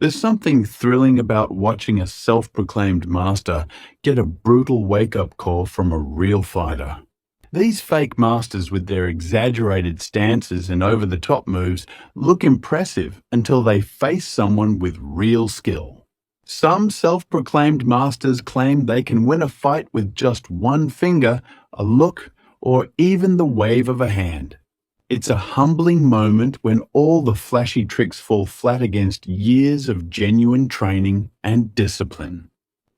There's something thrilling about watching a self-proclaimed master get a brutal wake-up call from a real fighter. These fake masters with their exaggerated stances and over-the-top moves look impressive until they face someone with real skill. Some self-proclaimed masters claim they can win a fight with just one finger, a look, or even the wave of a hand. It's a humbling moment when all the flashy tricks fall flat against years of genuine training and discipline.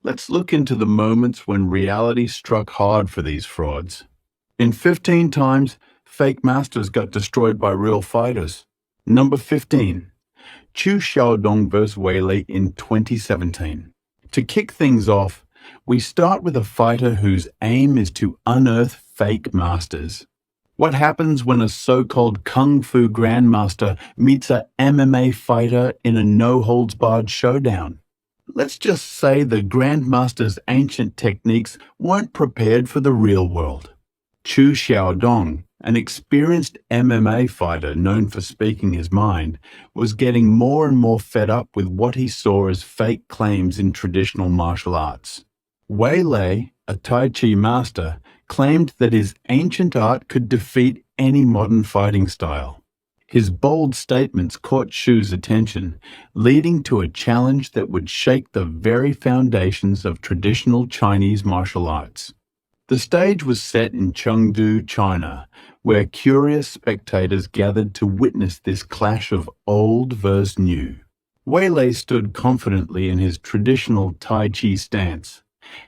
Let's look into the moments when reality struck hard for these frauds. In 15 times, fake masters got destroyed by real fighters. Number 15. Xu Xiaodong vs. Wei in 2017. To kick things off, we start with a fighter whose aim is to unearth fake masters. What happens when a so-called Kung Fu grandmaster meets a MMA fighter in a no-holds-barred showdown? Let's just say the grandmaster's ancient techniques weren't prepared for the real world. Xu Xiaodong, an experienced MMA fighter known for speaking his mind, was getting more and more fed up with what he saw as fake claims in traditional martial arts. Wei Lei, a Tai Chi master, claimed that his ancient art could defeat any modern fighting style. His bold statements caught Xu's attention, leading to a challenge that would shake the very foundations of traditional Chinese martial arts. The stage was set in Chengdu, China, where curious spectators gathered to witness this clash of old versus new. Wei Lei stood confidently in his traditional Tai Chi stance,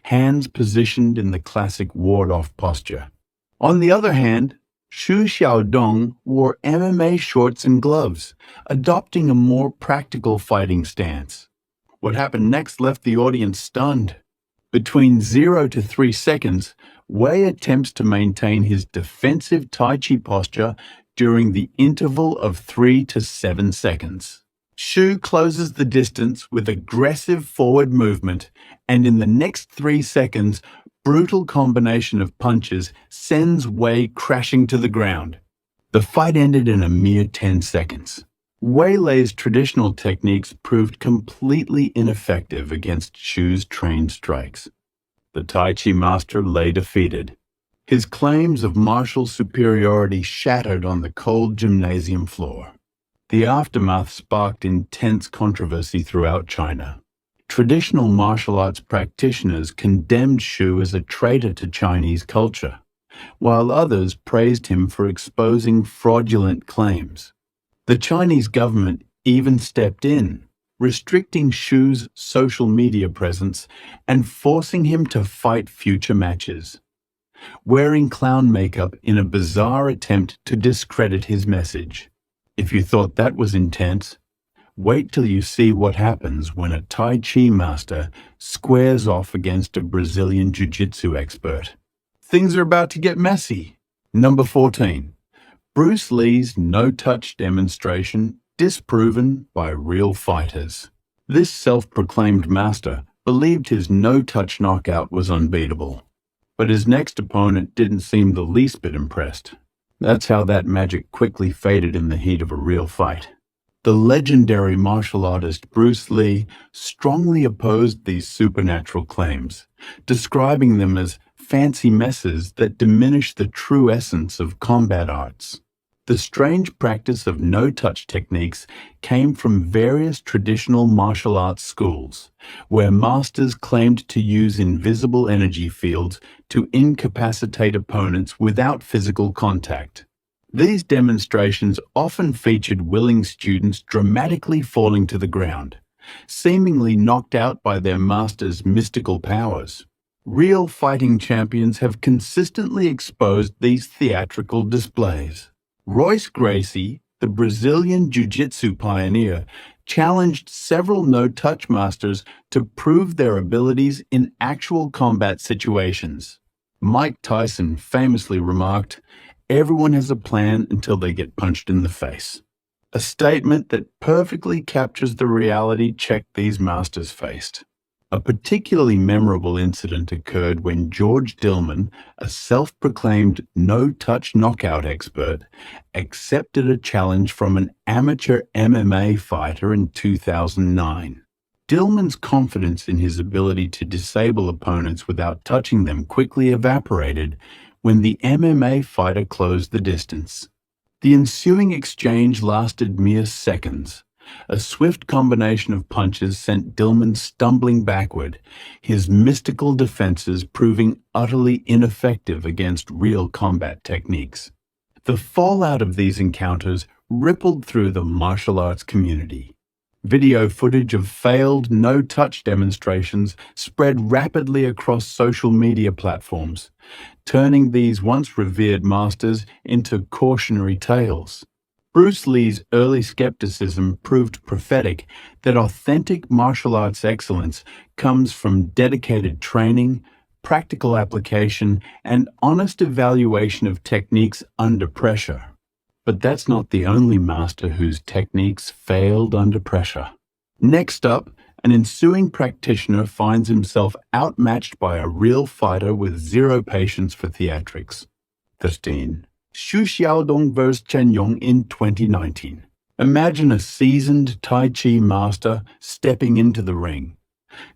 hands positioned in the classic ward-off posture. On the other hand, Xu Xiaodong wore MMA shorts and gloves, adopting a more practical fighting stance. What happened next left the audience stunned. Between 0 to 3 seconds, Wei attempts to maintain his defensive Tai Chi posture during the interval of 3 to 7 seconds. Xu closes the distance with aggressive forward movement, and in the next 3 seconds, brutal combination of punches sends Wei crashing to the ground. The fight ended in a mere 10 seconds. Wei Lei's traditional techniques proved completely ineffective against Xu's trained strikes. The Tai Chi master lay defeated. His claims of martial superiority shattered on the cold gymnasium floor. The aftermath sparked intense controversy throughout China. Traditional martial arts practitioners condemned Xu as a traitor to Chinese culture, while others praised him for exposing fraudulent claims. The Chinese government even stepped in, restricting Xu's social media presence and forcing him to fight future matches, wearing clown makeup in a bizarre attempt to discredit his message. If you thought that was intense, wait till you see what happens when a Tai Chi master squares off against a Brazilian Jiu-Jitsu expert. Things are about to get messy. Number 14. Bruce Lee's no-touch demonstration disproven by real fighters. This self-proclaimed master believed his no-touch knockout was unbeatable, but his next opponent didn't seem the least bit impressed. That's how that magic quickly faded in the heat of a real fight. The legendary martial artist Bruce Lee strongly opposed these supernatural claims, describing them as fancy messes that diminish the true essence of combat arts. The strange practice of no-touch techniques came from various traditional martial arts schools, where masters claimed to use invisible energy fields to incapacitate opponents without physical contact. These demonstrations often featured willing students dramatically falling to the ground, seemingly knocked out by their master's mystical powers. Real fighting champions have consistently exposed these theatrical displays. Royce Gracie, the Brazilian Jiu-Jitsu pioneer, challenged several no-touch masters to prove their abilities in actual combat situations. Mike Tyson famously remarked, "Everyone has a plan until they get punched in the face." A statement that perfectly captures the reality check these masters faced. A particularly memorable incident occurred when George Dillman, a self-proclaimed no-touch knockout expert, accepted a challenge from an amateur MMA fighter in 2009. Dillman's confidence in his ability to disable opponents without touching them quickly evaporated when the MMA fighter closed the distance. The ensuing exchange lasted mere seconds. A swift combination of punches sent Dillman stumbling backward, his mystical defenses proving utterly ineffective against real combat techniques. The fallout of these encounters rippled through the martial arts community. Video footage of failed no-touch demonstrations spread rapidly across social media platforms, turning these once revered masters into cautionary tales. Bruce Lee's early skepticism proved prophetic that authentic martial arts excellence comes from dedicated training, practical application, and honest evaluation of techniques under pressure. But that's not the only master whose techniques failed under pressure. Next up, an ensuing practitioner finds himself outmatched by a real fighter with zero patience for theatrics. 13. Xu Xiaodong vs. Chen Yong in 2019. Imagine a seasoned Tai Chi master stepping into the ring,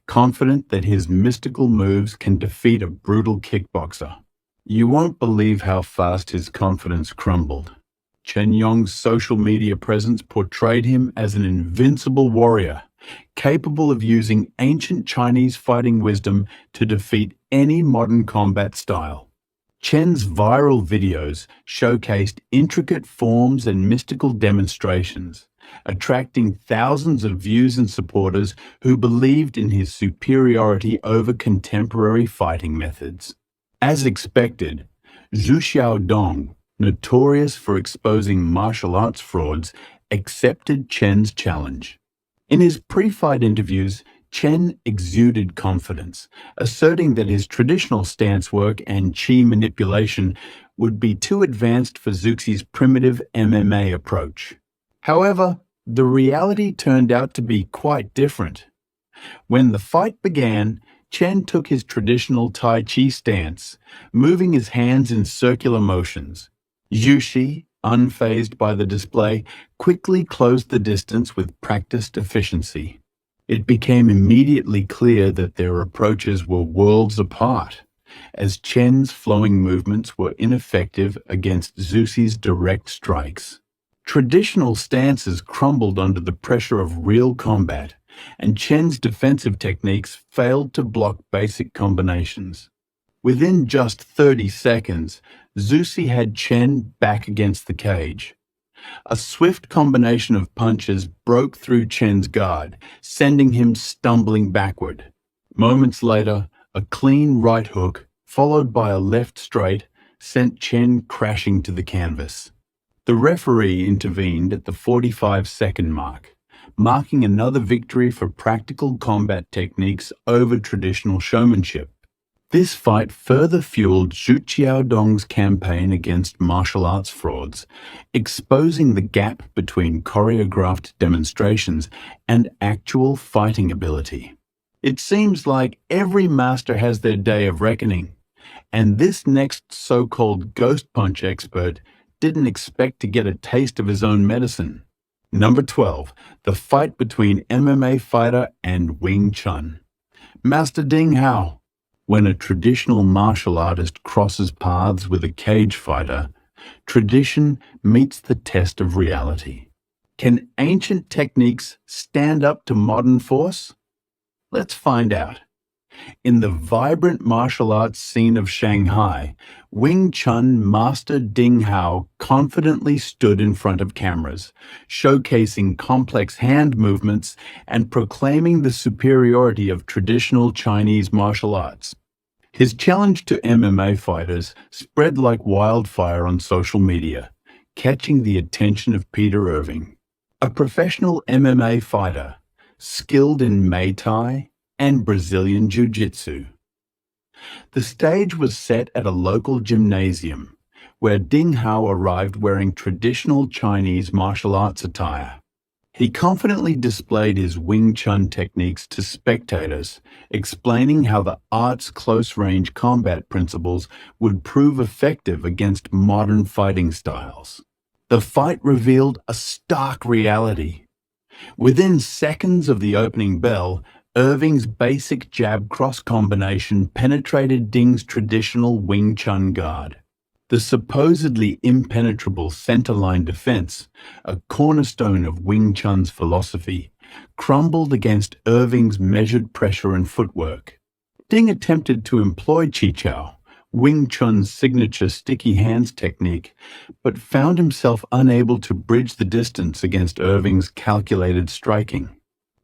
confident that his mystical moves can defeat a brutal kickboxer. You won't believe how fast his confidence crumbled. Chen Yong's social media presence portrayed him as an invincible warrior, capable of using ancient Chinese fighting wisdom to defeat any modern combat style. Chen's viral videos showcased intricate forms and mystical demonstrations, attracting thousands of views and supporters who believed in his superiority over contemporary fighting methods. As expected, Xu Xiaodong, notorious for exposing martial arts frauds, accepted Chen's challenge. In his pre-fight interviews, Chen exuded confidence, asserting that his traditional stance work and chi manipulation would be too advanced for Xuxi's primitive MMA approach. However, the reality turned out to be quite different. When the fight began, Chen took his traditional Tai Chi stance, moving his hands in circular motions. Xu, unfazed by the display, quickly closed the distance with practiced efficiency. It became immediately clear that their approaches were worlds apart, as Chen's flowing movements were ineffective against Xuxi's direct strikes. Traditional stances crumbled under the pressure of real combat, and Chen's defensive techniques failed to block basic combinations. Within just 30 seconds, Xuxi had Chen back against the cage. A swift combination of punches broke through Chen's guard, sending him stumbling backward. Moments later, a clean right hook, followed by a left straight, sent Chen crashing to the canvas. The referee intervened at the 45-second mark, marking another victory for practical combat techniques over traditional showmanship. This fight further fueled Xu Xiaodong's campaign against martial arts frauds, exposing the gap between choreographed demonstrations and actual fighting ability. It seems like every master has their day of reckoning, and this next so-called ghost punch expert didn't expect to get a taste of his own medicine. Number 12. The fight between MMA fighter and Wing Chun. Master Ding Hao. When a traditional martial artist crosses paths with a cage fighter, tradition meets the test of reality. Can ancient techniques stand up to modern force? Let's find out. In the vibrant martial arts scene of Shanghai, Wing Chun master Ding Hao confidently stood in front of cameras, showcasing complex hand movements and proclaiming the superiority of traditional Chinese martial arts. His challenge to MMA fighters spread like wildfire on social media, catching the attention of Peter Irving, a professional MMA fighter, skilled in Muay Thai and Brazilian Jiu-Jitsu. The stage was set at a local gymnasium, where Ding Hao arrived wearing traditional Chinese martial arts attire. He confidently displayed his Wing Chun techniques to spectators, explaining how the art's close-range combat principles would prove effective against modern fighting styles. The fight revealed a stark reality. Within seconds of the opening bell, Irving's basic jab-cross combination penetrated Ding's traditional Wing Chun guard. The supposedly impenetrable center-line defense, a cornerstone of Wing Chun's philosophy, crumbled against Irving's measured pressure and footwork. Ding attempted to employ Chichao, Wing Chun's signature sticky hands technique, but found himself unable to bridge the distance against Irving's calculated striking.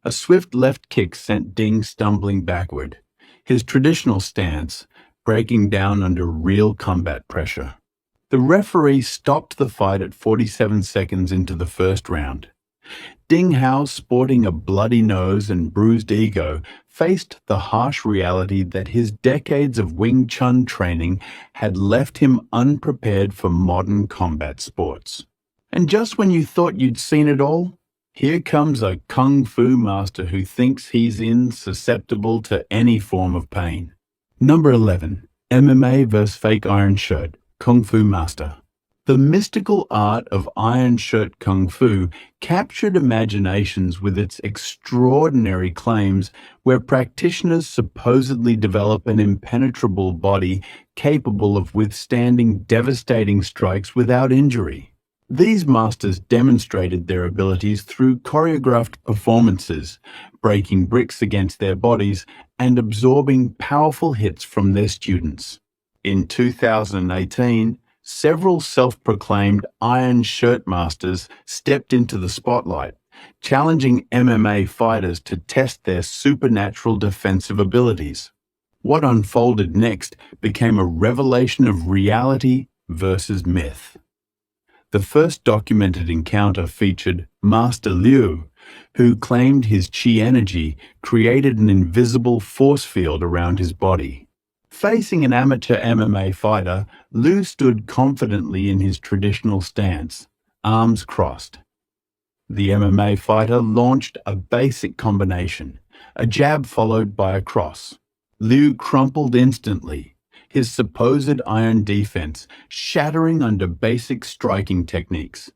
A swift left kick sent Ding stumbling backward, his traditional stance breaking down under real combat pressure. The referee stopped the fight at 47 seconds into the first round. Ding Hao, sporting a bloody nose and bruised ego, faced the harsh reality that his decades of Wing Chun training had left him unprepared for modern combat sports. And just when you thought you'd seen it all, here comes a kung fu master who thinks he's insusceptible to any form of pain. Number 11. MMA vs. Fake Iron Shirt, Kung Fu Master. The mystical art of Iron Shirt Kung Fu captured imaginations with its extraordinary claims where practitioners supposedly develop an impenetrable body capable of withstanding devastating strikes without injury. These masters demonstrated their abilities through choreographed performances, breaking bricks against their bodies and absorbing powerful hits from their students. In 2018, several self-proclaimed Iron Shirt Masters stepped into the spotlight, challenging MMA fighters to test their supernatural defensive abilities. What unfolded next became a revelation of reality versus myth. The first documented encounter featured Master Liu, who claimed his Qi energy created an invisible force field around his body. Facing an amateur MMA fighter, Liu stood confidently in his traditional stance, arms crossed. The MMA fighter launched a basic combination, a jab followed by a cross. Liu crumpled instantly, his supposed iron defense shattering under basic striking techniques.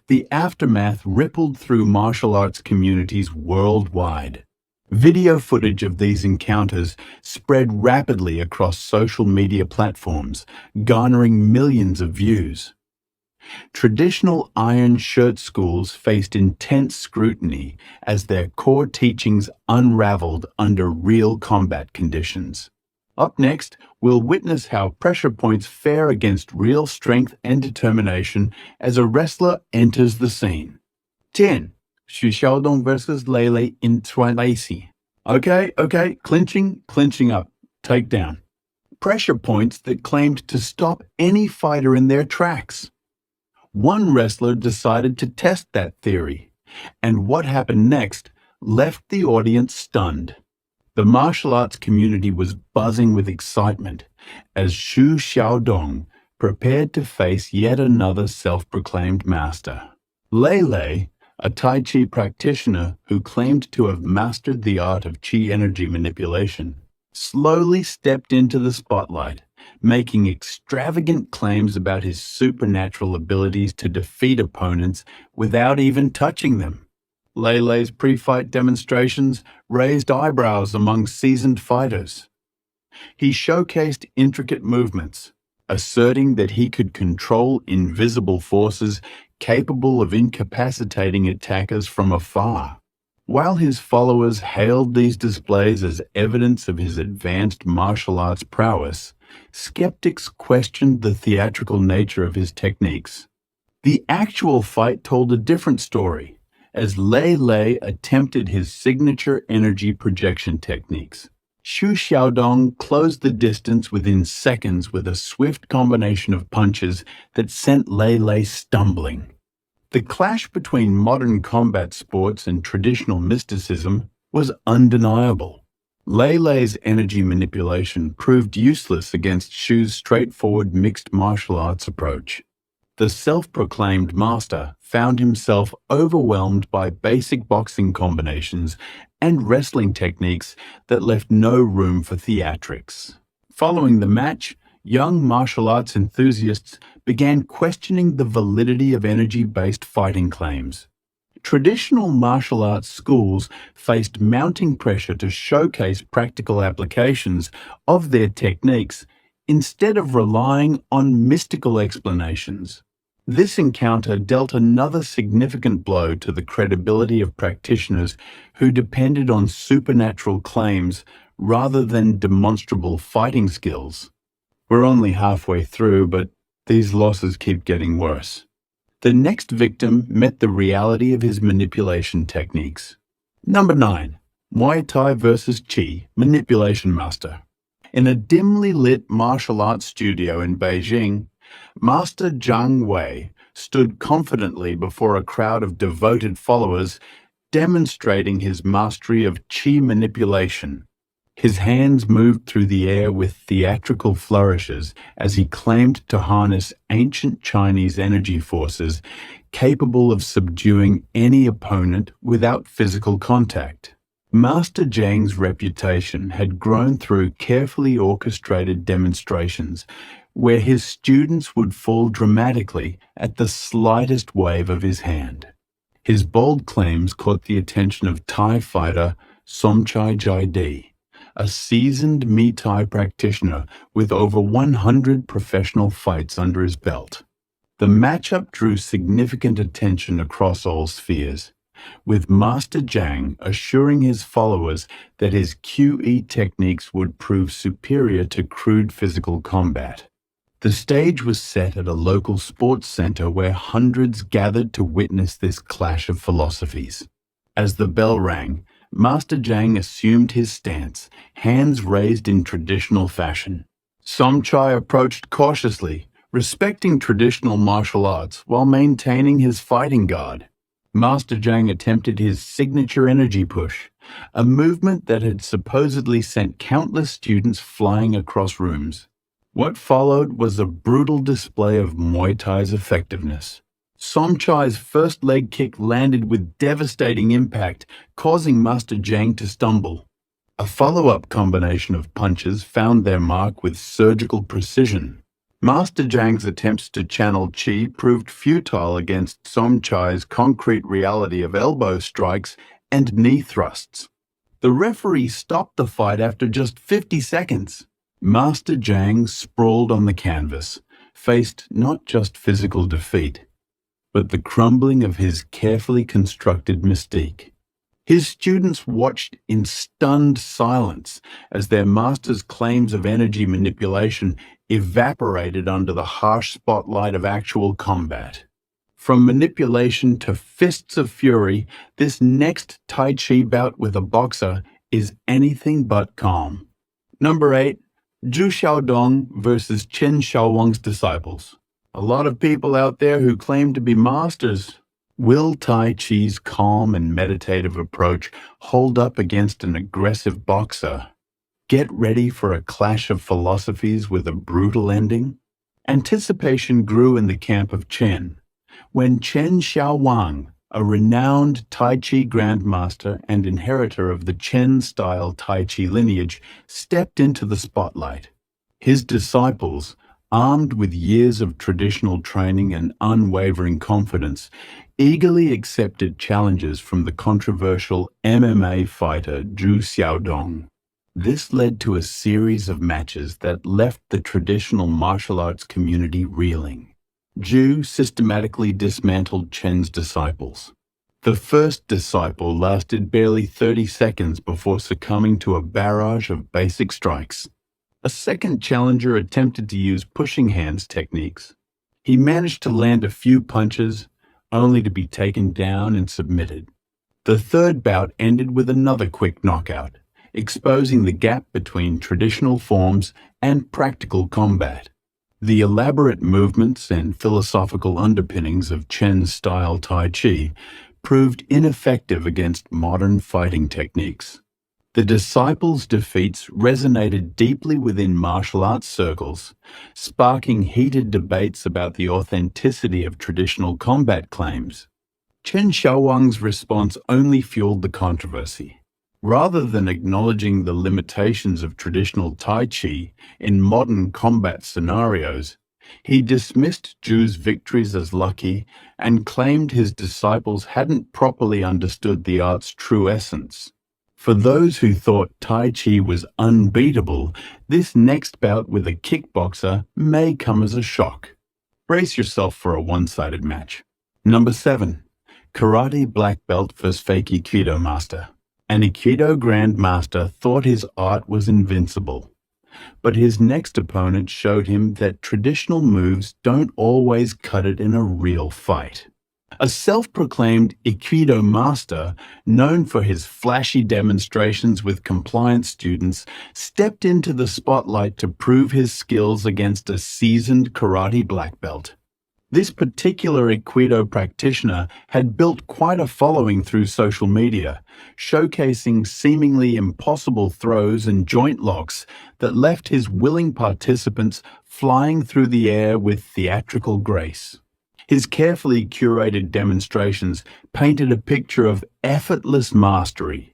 The aftermath rippled through martial arts communities worldwide. Video footage of these encounters spread rapidly across social media platforms, garnering millions of views. Traditional Iron Shirt schools faced intense scrutiny as their core teachings unraveled under real combat conditions. Up next, we'll witness how pressure points fare against real strength and determination as a wrestler enters the scene. 10. Xu Xiaodong versus Lele in Twilacy. Okay, clinching up, takedown. Pressure points that claimed to stop any fighter in their tracks. One wrestler decided to test that theory, and what happened next left the audience stunned. The martial arts community was buzzing with excitement as Xu Xiaodong prepared to face yet another self-proclaimed master. Lele, a Tai Chi practitioner who claimed to have mastered the art of Qi energy manipulation, slowly stepped into the spotlight, making extravagant claims about his supernatural abilities to defeat opponents without even touching them. Lele's pre-fight demonstrations raised eyebrows among seasoned fighters. He showcased intricate movements, asserting that he could control invisible forces capable of incapacitating attackers from afar. While his followers hailed these displays as evidence of his advanced martial arts prowess, skeptics questioned the theatrical nature of his techniques. The actual fight told a different story, as Lele attempted his signature energy projection techniques. Xu Xiaodong closed the distance within seconds with a swift combination of punches that sent Lele stumbling. The clash between modern combat sports and traditional mysticism was undeniable. Lele's energy manipulation proved useless against Xu's straightforward mixed martial arts approach. The self-proclaimed master found himself overwhelmed by basic boxing combinations and wrestling techniques that left no room for theatrics. Following the match, young martial arts enthusiasts began questioning the validity of energy-based fighting claims. Traditional martial arts schools faced mounting pressure to showcase practical applications of their techniques instead of relying on mystical explanations. This encounter dealt another significant blow to the credibility of practitioners who depended on supernatural claims rather than demonstrable fighting skills. We're only halfway through, but these losses keep getting worse. The next victim met the reality of his manipulation techniques. Number 9. Muay Thai versus Chi, Manipulation Master. In a dimly lit martial arts studio in Beijing, Master Zhang Wei stood confidently before a crowd of devoted followers, demonstrating his mastery of Qi manipulation. His hands moved through the air with theatrical flourishes as he claimed to harness ancient Chinese energy forces capable of subduing any opponent without physical contact. Master Zhang's reputation had grown through carefully orchestrated demonstrations where his students would fall dramatically at the slightest wave of his hand. His bold claims caught the attention of Thai fighter Somchai Jaidi, a seasoned Muay Thai practitioner with over 100 professional fights under his belt. The matchup drew significant attention across all spheres, with Master Zhang assuring his followers that his QE techniques would prove superior to crude physical combat. The stage was set at a local sports center where hundreds gathered to witness this clash of philosophies. As the bell rang, Master Zhang assumed his stance, hands raised in traditional fashion. Somchai approached cautiously, respecting traditional martial arts while maintaining his fighting guard. Master Zhang attempted his signature energy push, a movement that had supposedly sent countless students flying across rooms. What followed was a brutal display of Muay Thai's effectiveness. Somchai's first leg kick landed with devastating impact, causing Master Zhang to stumble. A follow-up combination of punches found their mark with surgical precision. Master Zhang's attempts to channel Qi proved futile against Somchai's concrete reality of elbow strikes and knee thrusts. The referee stopped the fight after just 50 seconds. Master Zhang sprawled on the canvas, faced not just physical defeat, but the crumbling of his carefully constructed mystique. His students watched in stunned silence as their master's claims of energy manipulation evaporated under the harsh spotlight of actual combat. From manipulation to fists of fury, this next Tai Chi bout with a boxer is anything but calm. Number 8. Xu Xiaodong versus Chen Xiaowang's disciples. A lot of people out there who claim to be masters. Will Tai Chi's calm and meditative approach hold up against an aggressive boxer? Get ready for a clash of philosophies with a brutal ending? Anticipation grew in the camp of Chen when Chen Xiaowang, a renowned Tai Chi grandmaster and inheritor of the Chen-style Tai Chi lineage, stepped into the spotlight. His disciples, armed with years of traditional training and unwavering confidence, eagerly accepted challenges from the controversial MMA fighter Xu Xiaodong. This led to a series of matches that left the traditional martial arts community reeling. Xu systematically dismantled Chen's disciples. The first disciple lasted barely 30 seconds before succumbing to a barrage of basic strikes. A second challenger attempted to use pushing hands techniques. He managed to land a few punches, only to be taken down and submitted. The third bout ended with another quick knockout, exposing the gap between traditional forms and practical combat. The elaborate movements and philosophical underpinnings of Chen-style Tai Chi proved ineffective against modern fighting techniques. The disciples' defeats resonated deeply within martial arts circles, sparking heated debates about the authenticity of traditional combat claims. Chen Xiaowang's response only fueled the controversy. Rather than acknowledging the limitations of traditional Tai Chi in modern combat scenarios, he dismissed Zhu's victories as lucky and claimed his disciples hadn't properly understood the art's true essence. For those who thought Tai Chi was unbeatable, this next bout with a kickboxer may come as a shock. Brace yourself for a one-sided match. Number 7. Karate Black Belt vs. Fake Aikido Master. An Aikido Grandmaster thought his art was invincible, but his next opponent showed him that traditional moves don't always cut it in a real fight. A self-proclaimed Aikido master, known for his flashy demonstrations with compliant students, stepped into the spotlight to prove his skills against a seasoned karate black belt. This particular Aikido practitioner had built quite a following through social media, showcasing seemingly impossible throws and joint locks that left his willing participants flying through the air with theatrical grace. His carefully curated demonstrations painted a picture of effortless mastery,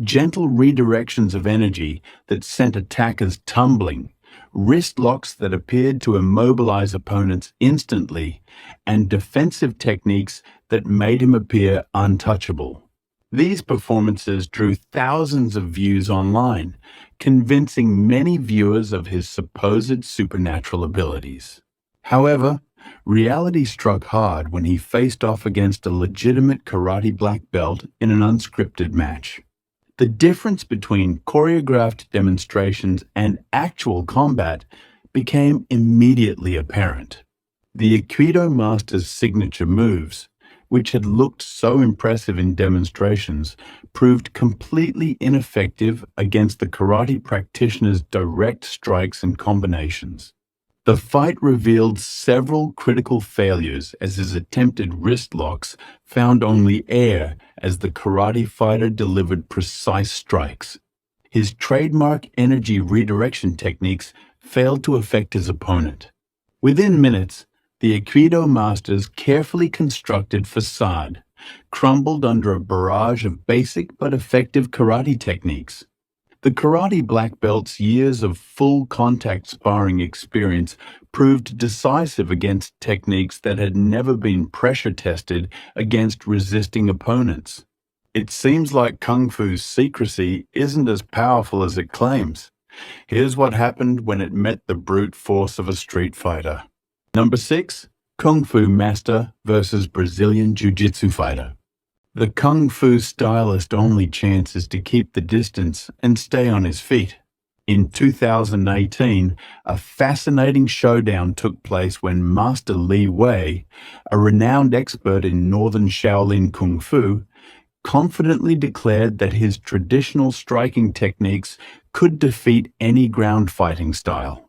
gentle redirections of energy that sent attackers tumbling, wrist locks that appeared to immobilize opponents instantly, and defensive techniques that made him appear untouchable. These performances drew thousands of views online, convincing many viewers of his supposed supernatural abilities. However, reality struck hard when he faced off against a legitimate karate black belt in an unscripted match. The difference between choreographed demonstrations and actual combat became immediately apparent. The Aikido master's signature moves, which had looked so impressive in demonstrations, proved completely ineffective against the karate practitioner's direct strikes and combinations. The fight revealed several critical failures as his attempted wrist locks found only air as the karate fighter delivered precise strikes. His trademark energy redirection techniques failed to affect his opponent. Within minutes, the Aikido master's carefully constructed facade crumbled under a barrage of basic but effective karate techniques. The karate black belt's years of full contact sparring experience proved decisive against techniques that had never been pressure tested against resisting opponents. It seems like Kung Fu's secrecy isn't as powerful as it claims. Here's what happened when it met the brute force of a street fighter. Number 6. Kung Fu Master versus Brazilian Jiu-Jitsu Fighter. The Kung Fu stylist's only chance is to keep the distance and stay on his feet. In 2018, a fascinating showdown took place when Master Li Wei, a renowned expert in Northern Shaolin Kung Fu, confidently declared that his traditional striking techniques could defeat any ground fighting style.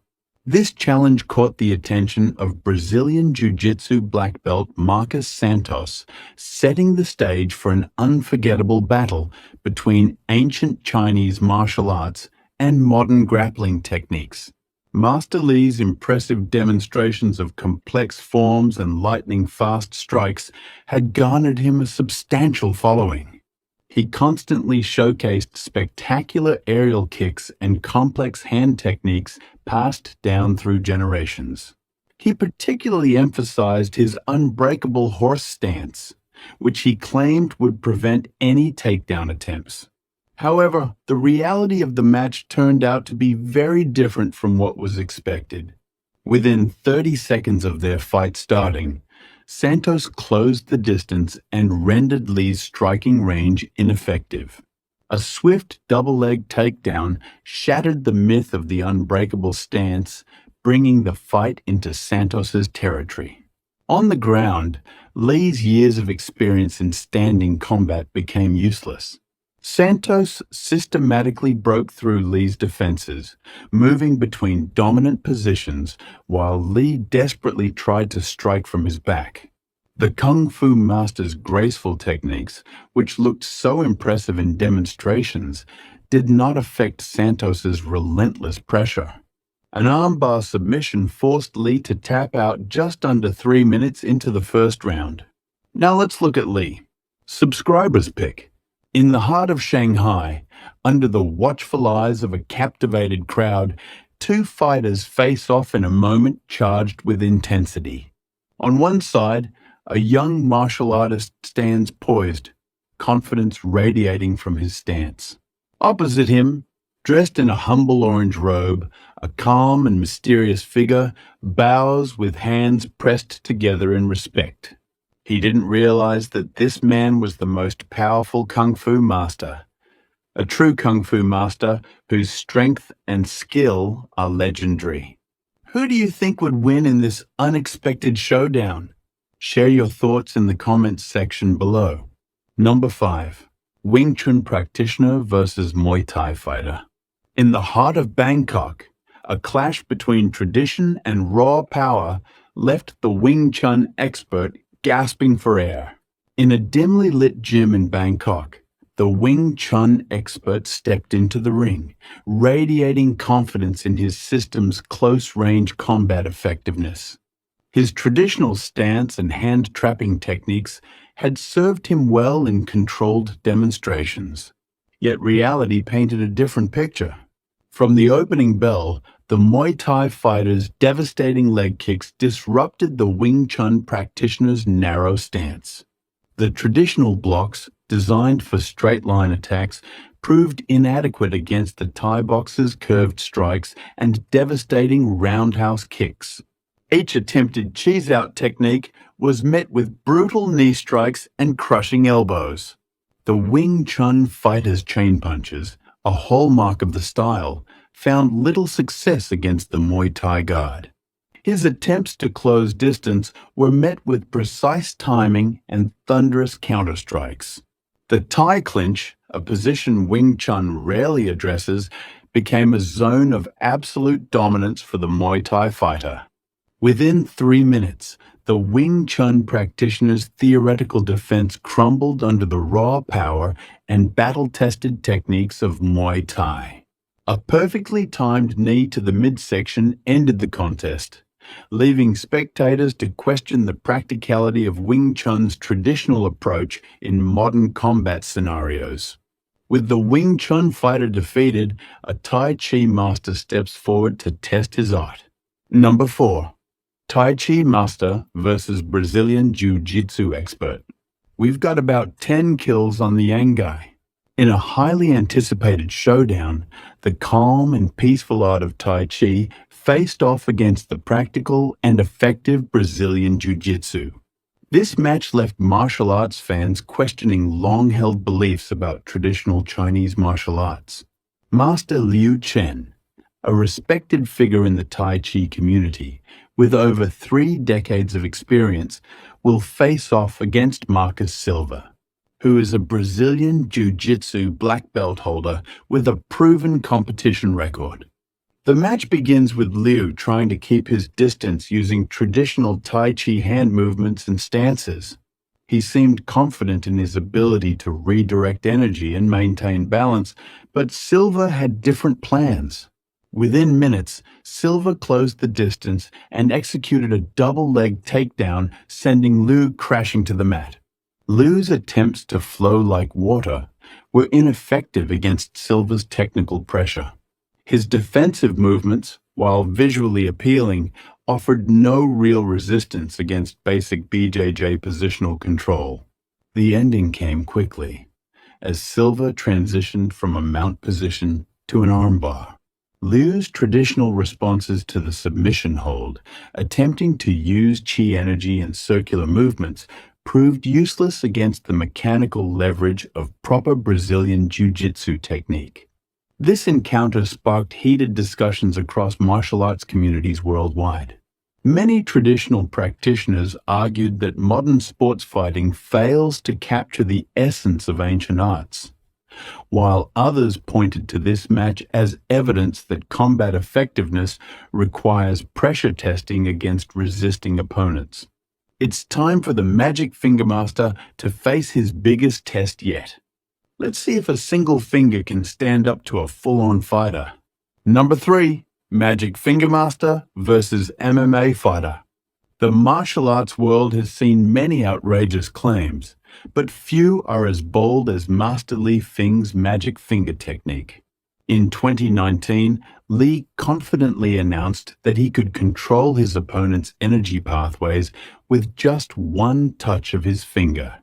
This challenge caught the attention of Brazilian Jiu-Jitsu black belt Marcos Santos, setting the stage for an unforgettable battle between ancient Chinese martial arts and modern grappling techniques. Master Li's impressive demonstrations of complex forms and lightning-fast strikes had garnered him a substantial following. He constantly showcased spectacular aerial kicks and complex hand techniques passed down through generations. He particularly emphasized his unbreakable horse stance, which he claimed would prevent any takedown attempts. However, the reality of the match turned out to be very different from what was expected. Within 30 seconds of their fight starting, Santos closed the distance and rendered Li's striking range ineffective. A swift double-leg takedown shattered the myth of the unbreakable stance, bringing the fight into Santos's territory. On the ground, Li's years of experience in standing combat became useless. Santos systematically broke through Li's defenses, moving between dominant positions while Li desperately tried to strike from his back. The Kung Fu master's graceful techniques, which looked so impressive in demonstrations, did not affect Santos's relentless pressure. An armbar submission forced Lee to tap out just under 3 minutes into the first round. Now let's look at Lee. Subscribers pick. In the heart of Shanghai, under the watchful eyes of a captivated crowd, two fighters face off in a moment charged with intensity. On one side, a young martial artist stands poised, confidence radiating from his stance. Opposite him, dressed in a humble orange robe, a calm and mysterious figure bows with hands pressed together in respect. He didn't realize that this man was the most powerful kung fu master, a true kung fu master whose strength and skill are legendary. Who do you think would win in this unexpected showdown? Share your thoughts in the comments section below. Number 5. Wing Chun practitioner versus Muay Thai fighter. In the heart of Bangkok, a clash between tradition and raw power left the Wing Chun expert gasping for air. In a dimly lit gym in Bangkok, the Wing Chun expert stepped into the ring, radiating confidence in his system's close-range combat effectiveness. His traditional stance and hand-trapping techniques had served him well in controlled demonstrations. Yet reality painted a different picture. From the opening bell, the Muay Thai fighter's devastating leg kicks disrupted the Wing Chun practitioner's narrow stance. The traditional blocks, designed for straight-line attacks, proved inadequate against the Thai boxer's curved strikes and devastating roundhouse kicks. Each attempted cheese-out technique was met with brutal knee strikes and crushing elbows. The Wing Chun fighter's chain punches, a hallmark of the style, found little success against the Muay Thai guard. His attempts to close distance were met with precise timing and thunderous counterstrikes. The Thai clinch, a position Wing Chun rarely addresses, became a zone of absolute dominance for the Muay Thai fighter. Within 3 minutes, the Wing Chun practitioner's theoretical defense crumbled under the raw power and battle-tested techniques of Muay Thai. A perfectly timed knee to the midsection ended the contest, leaving spectators to question the practicality of Wing Chun's traditional approach in modern combat scenarios. With the Wing Chun fighter defeated, a Tai Chi master steps forward to test his art. Number 4. Tai Chi master versus Brazilian Jiu-Jitsu expert. We've got about 10 kills on the Yangai. In a highly anticipated showdown, the calm and peaceful art of Tai Chi faced off against the practical and effective Brazilian Jiu-Jitsu. This match left martial arts fans questioning long-held beliefs about traditional Chinese martial arts. Master Liu Chen, a respected figure in the Tai Chi community, with over 3 decades of experience, will face off against Marcus Silva, who is a Brazilian Jiu-Jitsu black belt holder with a proven competition record. The match begins with Liu trying to keep his distance using traditional Tai Chi hand movements and stances. He seemed confident in his ability to redirect energy and maintain balance, but Silva had different plans. Within minutes, Silva closed the distance and executed a double-leg takedown, sending Liu crashing to the mat. Liu's attempts to flow like water were ineffective against Silva's technical pressure. His defensive movements, while visually appealing, offered no real resistance against basic BJJ positional control. The ending came quickly, as Silva transitioned from a mount position to an armbar. Liu's traditional responses to the submission hold, attempting to use chi energy and circular movements, proved useless against the mechanical leverage of proper Brazilian Jiu-Jitsu technique. This encounter sparked heated discussions across martial arts communities worldwide. Many traditional practitioners argued that modern sports fighting fails to capture the essence of ancient arts, while others pointed to this match as evidence that combat effectiveness requires pressure testing against resisting opponents. It's time for the Magic Finger Master to face his biggest test yet. Let's see if a single finger can stand up to a full-on fighter. Number 3. Magic Finger Master versus MMA Fighter. The martial arts world has seen many outrageous claims, but few are as bold as Master Li Feng's magic finger technique. In 2019, Li confidently announced that he could control his opponent's energy pathways with just one touch of his finger,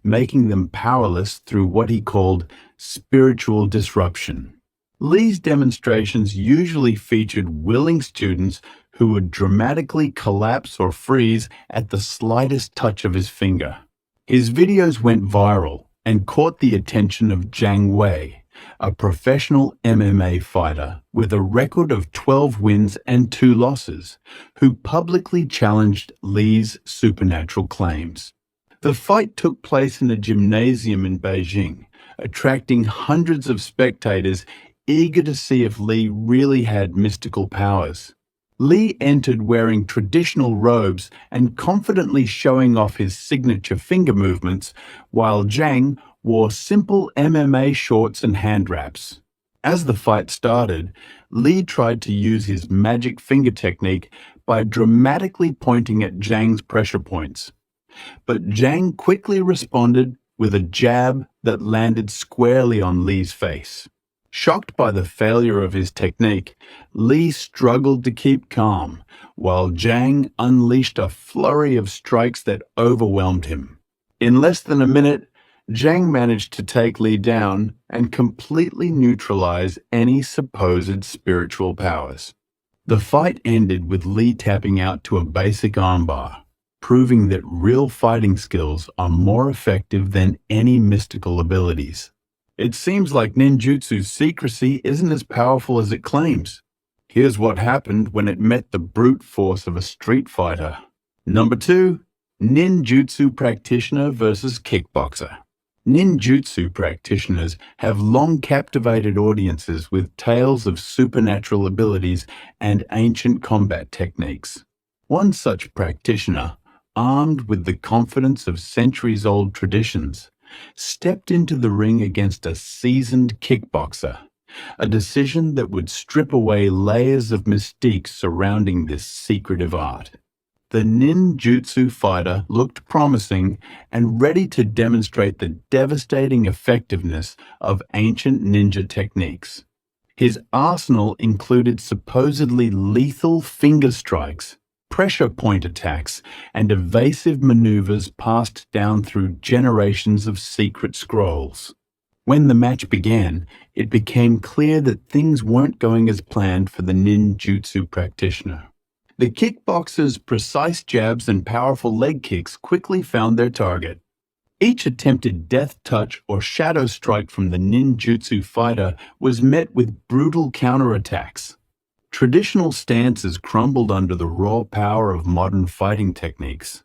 making them powerless through what he called spiritual disruption. Li's demonstrations usually featured willing students who would dramatically collapse or freeze at the slightest touch of his finger. His videos went viral and caught the attention of Zhang Wei, a professional MMA fighter with a record of 12 wins and 2 losses, who publicly challenged Li's supernatural claims. The fight took place in a gymnasium in Beijing, attracting hundreds of spectators eager to see if Li really had mystical powers. Li entered wearing traditional robes and confidently showing off his signature finger movements, while Zhang wore simple MMA shorts and hand wraps. As the fight started, Li tried to use his magic finger technique by dramatically pointing at Zhang's pressure points. But Zhang quickly responded with a jab that landed squarely on Li's face. Shocked by the failure of his technique, Li struggled to keep calm, while Zhang unleashed a flurry of strikes that overwhelmed him. In less than a minute, Zhang managed to take Li down and completely neutralize any supposed spiritual powers. The fight ended with Li tapping out to a basic armbar, proving that real fighting skills are more effective than any mystical abilities. It seems like ninjutsu's secrecy isn't as powerful as it claims. Here's what happened when it met the brute force of a street fighter. Number 2. Ninjutsu practitioner versus kickboxer. Ninjutsu practitioners have long captivated audiences with tales of supernatural abilities and ancient combat techniques. One such practitioner, armed with the confidence of centuries-old traditions, stepped into the ring against a seasoned kickboxer, a decision that would strip away layers of mystique surrounding this secretive art. The ninjutsu fighter looked promising and ready to demonstrate the devastating effectiveness of ancient ninja techniques. His arsenal included supposedly lethal finger strikes, pressure point attacks, and evasive maneuvers passed down through generations of secret scrolls. When the match began, it became clear that things weren't going as planned for the ninjutsu practitioner. The kickboxer's precise jabs and powerful leg kicks quickly found their target. Each attempted death touch or shadow strike from the ninjutsu fighter was met with brutal counterattacks. Traditional stances crumbled under the raw power of modern fighting techniques.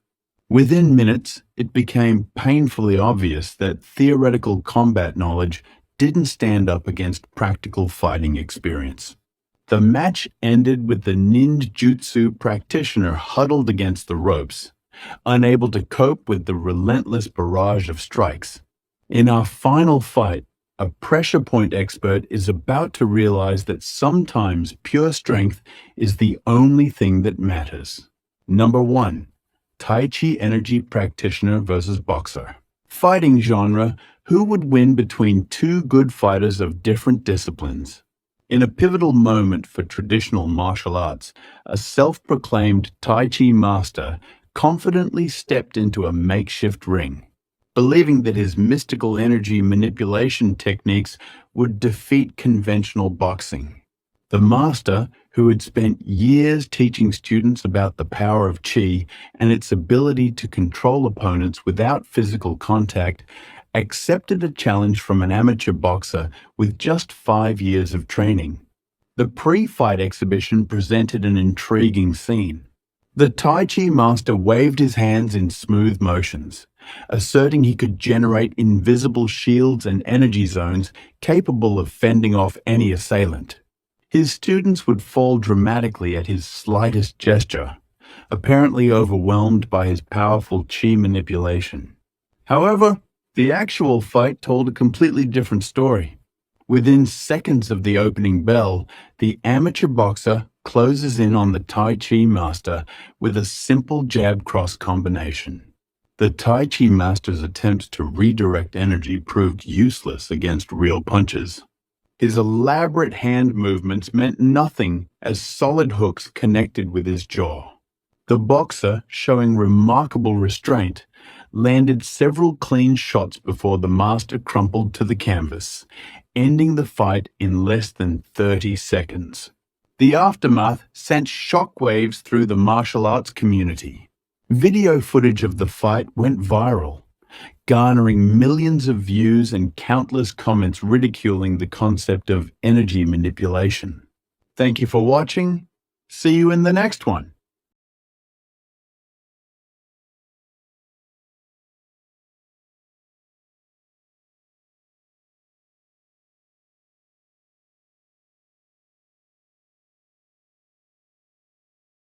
Within minutes, it became painfully obvious that theoretical combat knowledge didn't stand up against practical fighting experience. The match ended with the ninjutsu practitioner huddled against the ropes, unable to cope with the relentless barrage of strikes. In our final fight, a pressure point expert is about to realize that sometimes pure strength is the only thing that matters. Number 1. Tai Chi energy practitioner versus boxer. Fighting genre: who would win between two good fighters of different disciplines? In a pivotal moment for traditional martial arts, a self-proclaimed Tai Chi master confidently stepped into a makeshift ring, believing that his mystical energy manipulation techniques would defeat conventional boxing. The master, who had spent years teaching students about the power of Qi and its ability to control opponents without physical contact, accepted a challenge from an amateur boxer with just 5 years of training. The pre-fight exhibition presented an intriguing scene. The Tai Chi master waved his hands in smooth motions, asserting he could generate invisible shields and energy zones capable of fending off any assailant. His students would fall dramatically at his slightest gesture, apparently overwhelmed by his powerful Qi manipulation. However, The actual fight told a completely different story. Within seconds of the opening bell, the amateur boxer closes in on the Tai Chi master with a simple jab cross combination. The Tai Chi master's attempts to redirect energy proved useless against real punches. His elaborate hand movements meant nothing as solid hooks connected with his jaw. The boxer, showing remarkable restraint, landed several clean shots before the master crumpled to the canvas, ending the fight in less than 30 seconds. The aftermath sent shockwaves through the martial arts community. Video footage of the fight went viral, garnering millions of views and countless comments ridiculing the concept of energy manipulation. Thank you for watching. See you in the next one.